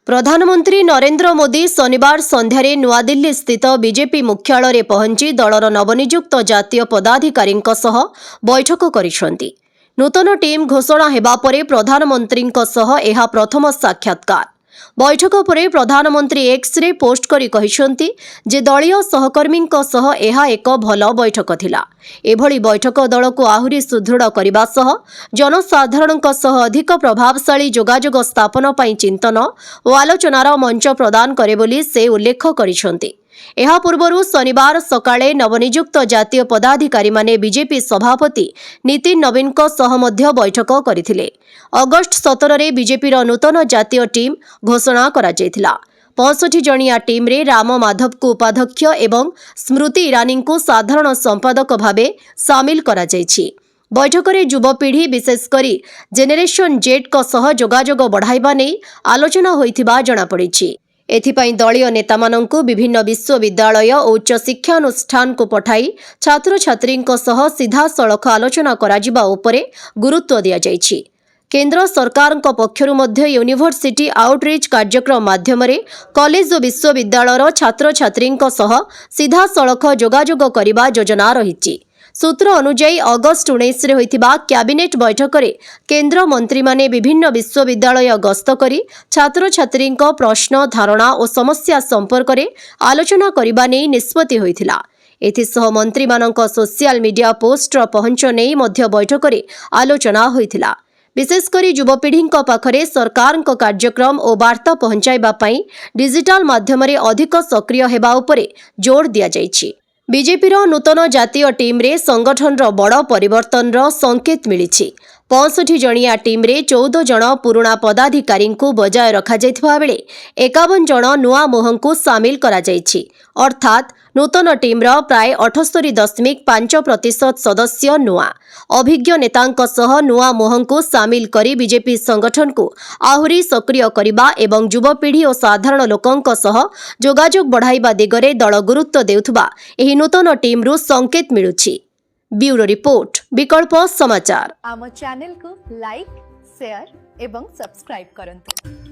प्रधानमंत्री नरेंद्र मोदी शनिवार संध्यारे नुआदिल्ली स्थित बीजेपी मुख्यालय पहुंची दलर नवनियुक्त जातीय पदाधिकारी बैठक करिसेंती। नूतन टीम घोषणा हेबा परे प्रधानमंत्री यह प्रथम साक्षात्कार। बैठक परे प्रधानमंत्री एक्स रे पोस्ट करी कहिसेंती जे दलीय सहकर्मी यह एक भल बैठक थिला। एभली बैठक दल को आहुरी सुदृढ़ करने सह जनसाधारण अधिक प्रभावशाली जोगाजोग स्थापन पई चिंतन और आलोचनार मंच प्रदान करे बोली से उल्लेख करिसेंती। एहा पूर्वरु शनिवार सकाळे नवनियुक्त जातीय पदाधिकारी माने बीजेपी सभापति नितिन नवीन सह मध्य बैठक करथिले। अगस्ट 17 रे बीजेपी नूतन जातीय टीम घोषणा करा जायथिला। 65 जणिया टीम रे राम माधव को उपाध्यक्ष एवं स्मृति ईरानी को साधारण संपादक भावे सामिल करा जायछि। बैठक में युवपीढ़ी विशेषकर जेनेरेशन जेड सह जोगाजोग बढ़ाइबा नै आलोचना होइथिबा जणा पड़िछि। एथिपाई दलीय नेतामानंकु विभिन्न विश्वविद्यालय और उच्च शिक्षानुष्ठान को पठाई छात्र छात्री सह सीधा सड़क आलोचना कराजिबा उपरे गुरुत्व दिया जायछि। केंद्र सरकार पक्षरु मध्य यूनिवर्सिटी आउटरीच कार्यक्रम माध्यम कॉलेज और विश्वविद्यालय छात्र छात्री सह सीधा सड़क जोगाजोग करने योजना रही। सूत्र अनुसार अगस्ट 19 होइथिबा कैबिनेट बैठक में केंद्र मंत्री माने विभिन्न विश्वविद्यालय गस्त करी छात्र छात्री प्रश्न धारणा और समस्या संपर्क में आलोचना करने नहीं निष्पत्ति होइथिला। एथिसह मंत्री मानक सोशल मीडिया पोस्ट पहुंच नहीं मध्य बैठक में आलोचना होइथिला। विशेषकर युवपीढ़ी पाखरे सरकार कार्यक्रम और वार्ता पहुंचाइबा पई डिजिटल माध्यम अधिक सक्रिय हेबा उपरे जोर दिया जायछि। बीजेपी नूतन जातीय टीम रे संगठन बड़ परिवर्तन संकेत मिली। 65 जणिया टीम रे 14 जन पुराणा पदाधिकारी को बजाय रखा जायथिबा बेले 51 जन नुआ मुहं को सामिल करा जायछि। अर्थात नूतन टीम प्राय 78.5% सदस्य नुआ। अभिज्ञ नेतांक सह नुआ मुहं को सामिल करी बीजेपी संगठन को आहुरी सक्रिय करबा एवं युवपीढ़ी और साधारण लोकंक सह जोगाजोग बढ़ाइबा दिगरे दल गुरुत्व देउथबा एही नूतन टीम रु संकेत मिलुछि। ब्यूरो रिपोर्ट विकल्प समाचार। आम चैनल को लाइक शेयर एवं सब्सक्राइब करंतु।